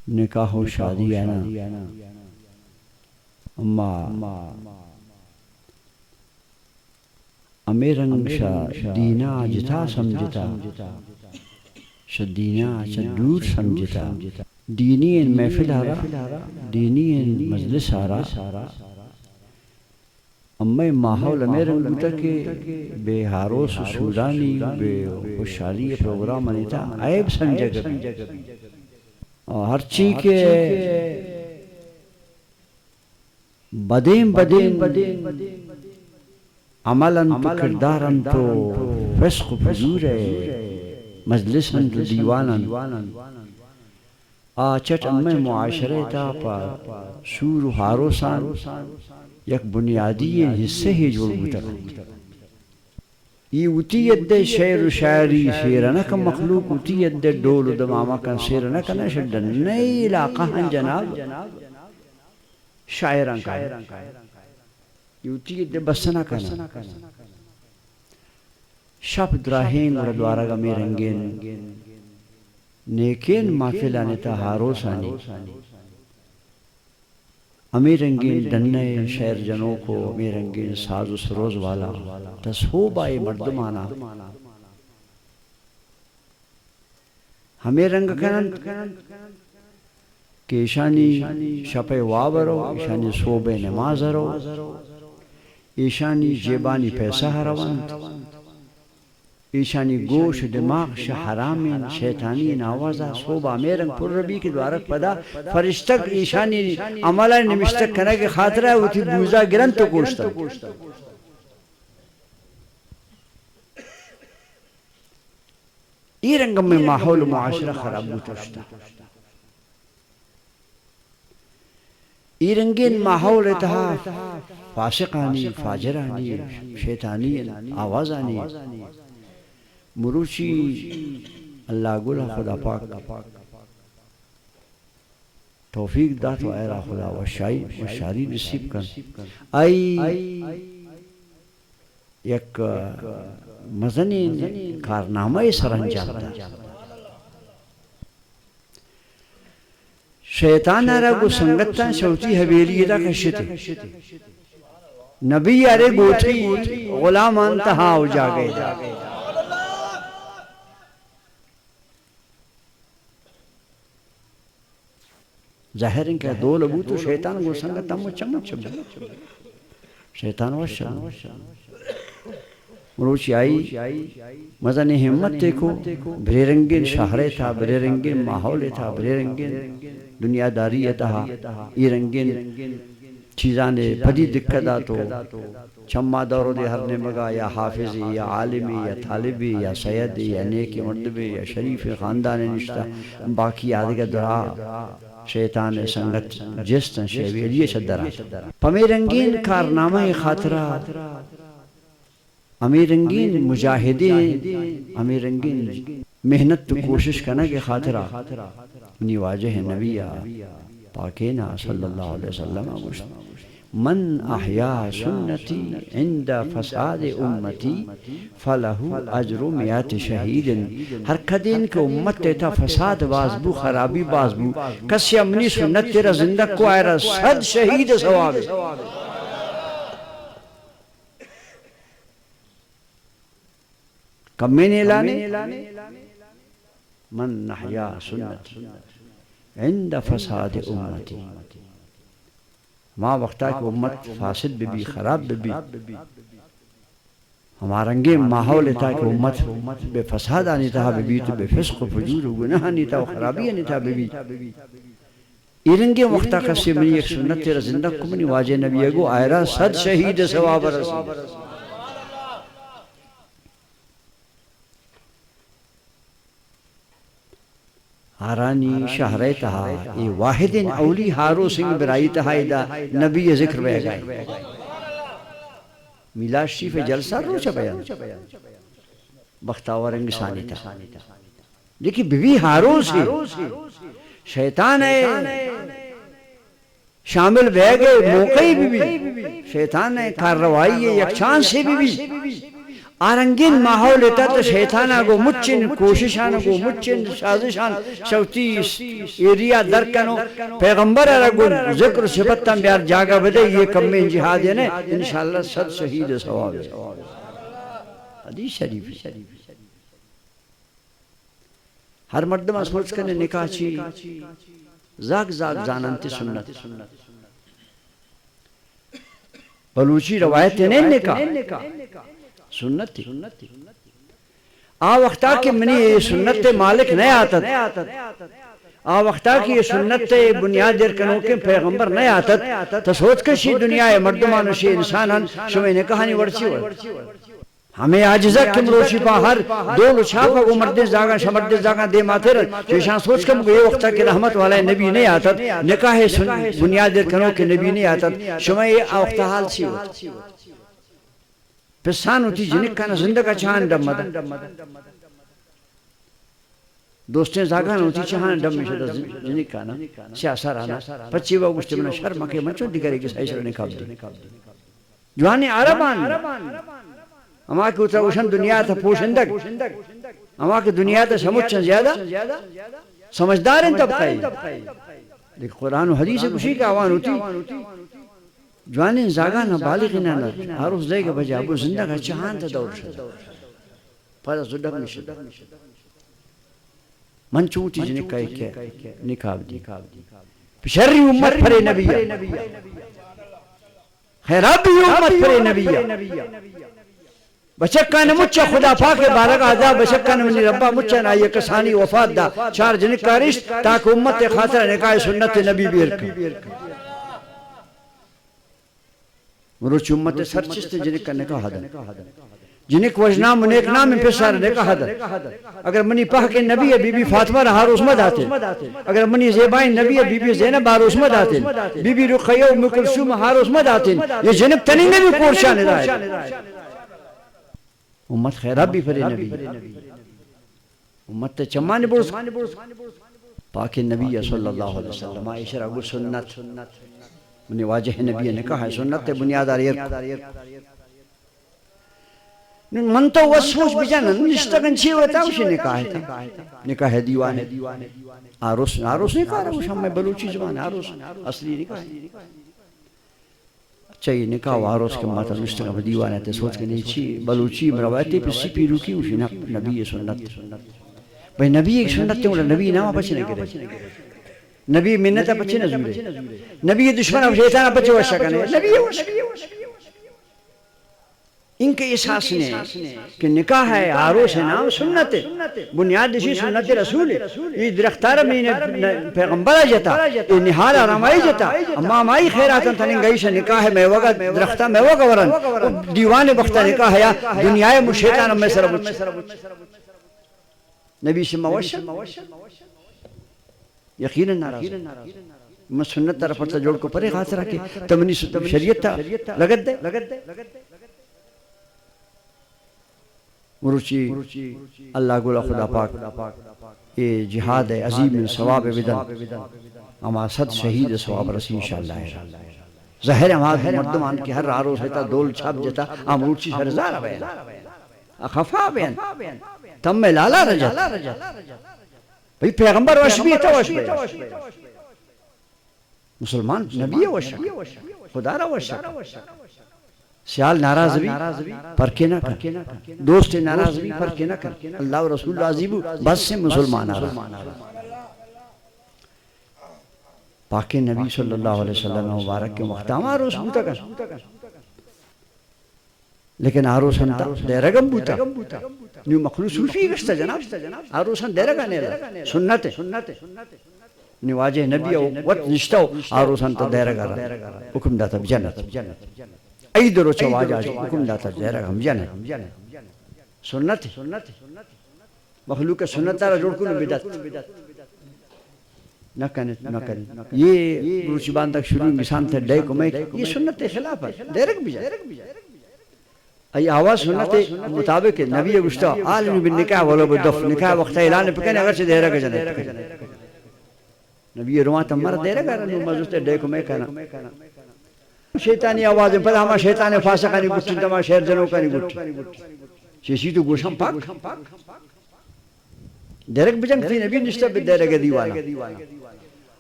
نکاح و شادی ہے نا اما امیرنگ شا دینا جتا سمجھتا شدینا چدور سمجھتا دینی ان محفل ہارا دینی ان مجلس ہارا امی ماحول امیرنگ بوتا کہ بے حاروس سودانی بے خوشحالی پروگرام انیتا عیب سمجھا کبھی ہر چیز کے بدیم عملاً تو کرداراً تو فسق و فجور ہے مجلساً تو دیواناً آچٹ امی معاشرے تا پا سور و حاروسان یک بنیادی حصے ہی جوڑ بوتا یہ اتیت دے شعر و شاعری سیرنک مخلوق اتیت دے ڈول و دماما کن سیرنک نشدن نئی علاقہ ہن جناب شاعران کا یہ اتیت دے بسنا کنا شب دراہین اور دوارگا میرنگین نیکین محفلانی تا حاروسانی امیرنگین دننے شہر جنوں کو امیرنگین ساز و سروز والا تصوبہ مردمانا ہمیں رنگ کنن کہ ایشانی شپ وابرو ایشانی صوبہ نماز رو ایشانی جیبانی پیسہ ہروند ایشانی گوش دماغ حرامین شیطانین آوازہ صوبہ میرنگ پر ربی کی دوارک پدا فرشتک ایشانی عملہ نمشتک کنا کے خاطرہ ہے وہ تھی بوزا گرن تو کوشتا یہ رنگم میں ماحول معاشرہ خراب بوتشتا یہ رنگین ماحول اتہا فاسقانی فاجرانی شیطانی آوازانی مروچی اللہ گلہ خدا پاک توفیق دا تو ایرہ خدا وشاری نصیب کن آئی یک مزنی کارنامہ سرانجام دا شیطان رگو سنگتاں شوتی حویلی دا کشتے نبی ارے گوٹھی غلام انتہا ہو جا گئے دا ظاہر ان کا دو لبو تو شیطان گو سنگتاں مو چمچ شیطان وشان مروچی آئی مزن ہمت دیکھو بھرے رنگین شہرے تھا بھرے رنگین ماحول تھا بھرے رنگین دنیا داری تھا یہ رنگین چیزانے پدی دکھتا تو چمہ دورو دے ہرنے مگا یا حافظی یا عالمی یا طالبی یا سیدی یا نیکی مردبی یا شریف خاندان نشتا باقی آدھگا درہا شیطان سنگت جستن شیویلیے شدرہ پمیرنگین کارنامہ خاطرہ امیرنگین مجاہدین امیرنگین محنت تو کوشش کرنا کے خاطرہ انہی واجہ نبی پاکینا صلی اللہ علیہ وسلم من احیا سنتی عند فساد امتی فلہو اجر میات شہید ہر کدین کے امت تیتا فساد بازبو خرابی بازبو کسی امنی سنت تیرا زندہ کو آئرہ صد شہید ثواب کب میں نے اعلانے من احیا سنتی عند فساد امتی ماں وقتا کہ امت فاسد بھی خراب بھی ہمارنگے ماحول تھا کہ امت بے فساد آنی تھا بھی تو بے فسق و فجور و گناہ آنی تھا و خرابی آنی تھا بھی ایرنگے وقتا کسی منی ایک سنت تیرا زندہ کو منی واجہ نبی اگو آئرہ صد شہید ثواب رسی آرانی شہرے تہا ای واحدین اولی ہارو سنگ برائی تہا ایدہ نبی ذکر بے گئے میلاد شریف جلسہ روچہ بیان بختاور انگسانی تہا لیکن بیوی ہارو سی شیطان ہے شامل بے گئے موقعی بھی شیطان ہے کارروائی ہے یکچان سے بھی آرنگین ماحول ایتا تو شیطانا گو مچن کوششانا گو مچن سازشان شوتی ایریا درکنو پیغمبر ارگو ذکر صفتاں بیار جاگا بدے یہ کم میں جہاد ہے نا انشاءاللہ 100 شہید ثواب ہے حدیث شریف ہر مردم اسمرس کرنے نکاح چی زاگ زاننتی سنت بلوچی روایت نہیں نکاح سنت تھی آ وقتا کہ منی یہ سنت مالک نہیں آتا آ وقتا کہ یہ سنت بنیاد دیر کنو کے پیغمبر نہیں آتا تو سوچ کے شی دنیا ہے مردمانو شی انسانان شمی نے کہانی ورچی ہوئی ہمیں آجزہ کم روشی پا ہر دو لچھاپا کو مردز جاگا دے ماتے رہا چوشان سوچ کم کو یہ وقتا کہ رحمت والا نبی نہیں آتا نکاح بنیاد دیر کنو کے نبی نہیں آتا شمی یہ وقتا حال سی ہوئی پسان ہوتی جنک کانا زندگا چاہاں ڈم مدن دوستیں زاگان ہوتی چاہاں ڈم مشدہ جنک کانا سیاسا رانا پچی با گوشتے منا شرم کے منچو دیگرے کس ایسر نکاب دی جوانی عربان اما کی اترا اوشن دنیا تا پوشندگ اما کی دنیا تا سمجھن زیادہ سمجھدار ان طبقائی لیکن قرآن و حدیث کشی کا آوان ہوتی جوانین زاگانا بالغینا نا عروس دے گا بجا ابو زندگا چاہاں تا دور شد پادا زدب نشد من چوتی جنک کا ایک نکاب دی پشری امت پر نبیہ خیرابی امت پر نبیہ بچکان مچا خدا پاک بارک آدھا بچکان منی ربا مچا نائی کسانی وفات دا 4 جنک کا رشت تاک امت خاطر نکاح سنت نبی بیر کا مروچ امت سرچست جنک کا نکاح دا جنک وجنام منیک نام انپسار نکاح دا اگر منی پاک کے نبی بی بی فاطمہ رہا روز مد آتے اگر منی زیبائن نبی بی بی زینب باروز مد آتے بی بی رقیہ و مکلسوم ہاروز مد آتے یہ جنک تنین بھی پورشان دا ہے امت خیراب بھی فرے نبی امت چمان برس پاک نبی صلی اللہ علیہ وسلم عائشہ اگو سنت منی واجہ نبی نے کہا ہے سنت بنیاد آریر من تو وہ سوچ بجانا نشتگن چی ہوتا اسے نکاح تھا نکاح دیوانے آروس نکاح رہا ہم میں بلوچی زبان آروس اصلی نکاح چاہیے نکاح و آروس کے ماتا نشتگن دیوانے تھے سوچ کے نہیں چی بلوچی مروایتی پر سی پیرو کی اسے نبی سنت بھئی نبی ایک سنت تھے نبی نامہ بچنے گرے نبی منتہ بچے نزورے نبی دشمن و شیطانہ بچے وشہ کرنے نبی وشہ ان کے احساس نے کہ نکاح ہے عروس ہے نام سنت ہے بنیاد اسی سنت رسول ہے یہ درختار میں پیغمبر جتا یہ نحال آرامائی جتا اما مائی خیراتاں تنگئی سے نکاح ہے میں وقت درختہ میں وقت ورن دیوان وقتہ نکاح ہے دنیا میں شیطان میں سر بچ نبی سے موشہ یقیناً ناراض میں سنت طرف پڑتا جوڑ کو پرے خاص رکھے تمنی شریعت تھا لگت دے مروچی اللہ گولا خدا پاک یہ جہاد ہے عظیم ثواب بدن اما 100 شہید ثواب رسی انشاءاللہ ظاہر ہمارے مردمان کی ہر عروس ہوتا دول چھاپ جتا مروچی سرزارہ بیان اخفا بیان تم میں لالا رجت بھئی پیغمبر وشبی ہے تو وشبی مسلمان نبی ہے وشک خدا را وشک سیال ناراض بھی پرکے نہ کر دوست ناراض بھی پرکے نہ کر اللہ و رسول عزیب بس سے مسلمان آرہا پاک نبی صلی اللہ علیہ وسلم مبارک کے مختام آروس بوتا کر لیکن آروس ہم دیرگم بوتا نیو مخلوص صوفی گشتا جناب آروس ہم دیرگا نیرہ سنت ہے نواجہ نبی وقت نشتاو آروس ہم دیرگا حکم داتا بجنت عید رو چواج آج حکم داتا دیرگا ہم جنت سنت ہے مخلوق سنت تارا جوڑ کنو بدت نہ کرنے یہ روچبان تک شروع انسان تھے ڈے کو میں یہ سنت خلاف ہے دیرگ بھی جائے ای آواز سنت مطابق نبی گشتا عالمی بن نکاح ولو بدف نکاح وقت اعلان پکنے اگر سے دیرہ کا جنت نبی روان تم مرد دیرہ کا رنو مزوستے ڈے کو میں کہنا شیطانی آوازیں پتہ ہما شیطان فاسقانی بچن تمہا شہر جنوں کا نہیں بچن چیسی تو گوشم پاک درک بجنگ تی نبی نشتا بی درک دیوانا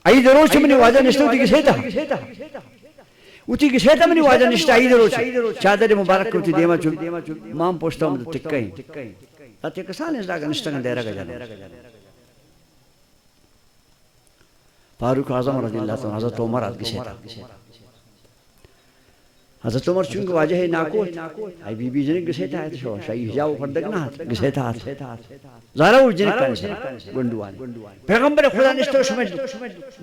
ای دروش منی واجہ نشتا ہوتی کسی تا اوتی کسی تا منی واجہ نشتا ای دروش چادر مبارک ہوتی دیما چل مام پوشتا ہوں تکہیں اتی کسان اس داگا نشتا گن درک جانا فاروق اعظم رضی اللہ عنہ حضرت عمر آت کسی تا حضرت عمر چونکہ واجہ ہے ناکوت آئی بی بی جنک گسے تھا ہے شاہی حجاب پردک نہ گسے تھا زارا وہ جنک کانسے گنڈوان پیغمبر خدا نشتو شمج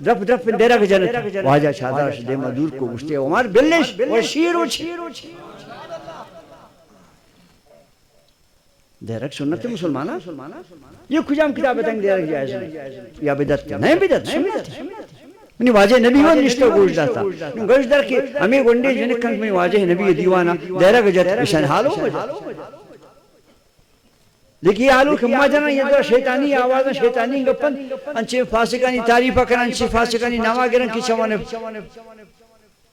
درف درف پن دیرہ کے جنت واجہ شادر شدے مدور کو گشتے عمر بلش و شیر و دیرک سنت مسلمانہ یہ کجام کتاب تنگ دیرک جائز یا بدت نہیں بدت سنت منی واجہ نبی ون نشتو گوش داتا گوش در کہ ہمیں گنڈے جنک کنک منی واجہ نبی دیوانا دیرہ گجت اشان حالو مجھا لیکن حالو کہ ما جانا یہ دور شیطانی آوازن شیطانی گپن انچے فاسقانی تعریفہ کرن انچے فاسقانی ناما گرن کی چوانے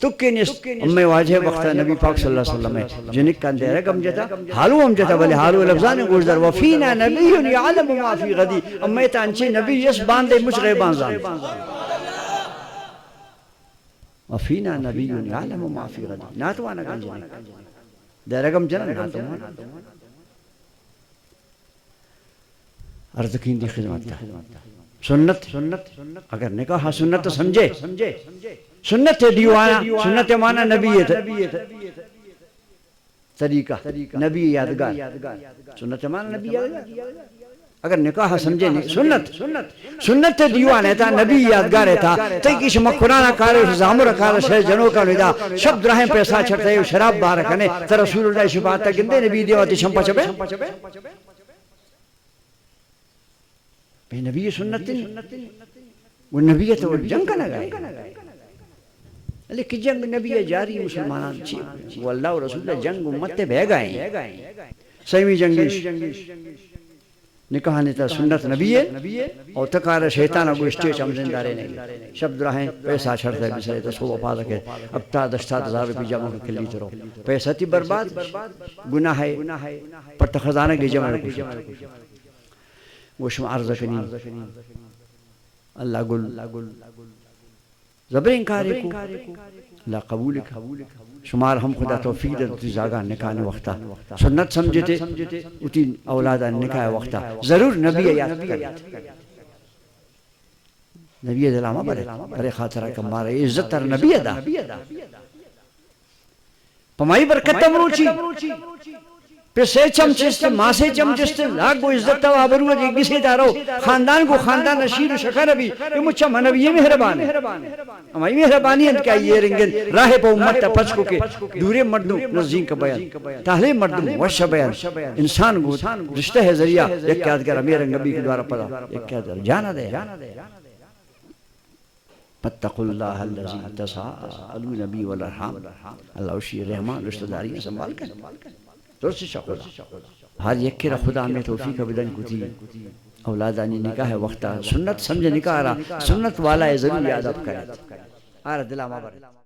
تکے نست امی واجہ وقتا نبی پاک صلی اللہ علیہ وسلم ہے جنک کن دیرہ گم جتا حالو ہم جتا بلے حالو لفظان گوش در وفینا نبی یعلم ما فی غدی امی تا انچے نبی یس باندے مجھ غیبان زان وفینا نبی یعلم ما فی غد ناتوانا کن جنک دیرگم جنن ناتوانا ارزکین دی خدمت تا سنت اگر نکاح سنت سمجھے سنت دیوانا سنت مانا نبی طریقہ نبی یادگار سنت مانا نبی یادگار اگر نکاح سمجھے سنت دیوان ہے تا نبی یادگار ہے تا تیکیش مکرانا کارے زامر کارے شہ جنو کا لیدا شب درہیں پیسا چھڑتے ہیں شراب بارہ کنے تا رسول اللہ شفاعت تا گندے نبی دیواتی شمپا چپے بے نبی سنت وہ نبیت وہ جنگ کا نگائے لیکن جنگ نبی جاری مسلمانان چیئے واللہ و رسول اللہ جنگ امت بے گئے سیمی جنگیش نکاح نیتا سنت نبی ہے اور تکار شیطان اگو اسٹیچ ہم زندارے نہیں شب دراہیں پیسہ چھڑتا ہے بسرے تو سو وفا رکھے اب تا 10,000 روپی جمع کلی ترو پیسہ تی برباد گناہ ہے پر تخزانہ کی جمع رکھو وہ شما عرض کنی اللہ گل زبر انکاری کو اللہ قبول شمار ہم خدا توفیق دے تو زاگا نکاح وقتا سنت سمجھتے اتی اولادہ نکاح وقتا ضرور نبی یاد کرے نبی دلامہ برے خاطرہ کمارے عزت تر نبی دا پمائی برکت مروچی پیسے چمچست ماں سے چمچست لاکھ کو عزت و آبرو جی کسی دارو خاندان کو خاندان نشیر و شکر بھی یہ مجھا منبی یہ مہربان ہے ہماری مہربانی ہے کہ یہ رنگن راہ پا امت تا پچ کو کے دورے مردوں نزدین کا بیان تاہلے مردوں وشہ بیان انسان کو رشتہ ہے ذریعہ ایک یاد کر امیر نبی کے دوارا پڑا ایک یاد کر جانا دے فاتقوا اللہ الذی تساءلون به والارحام اللہ وشی رحمان رشتہ داری سنبھال کر درست شخص ہر یک کے خدا میں توفیق بدن کو تھی اولادانی نکاح وقتا سنت سمجھ نکاح رہا سنت والا ہے ضرور یاد اب کرے آرہ دلہ مابر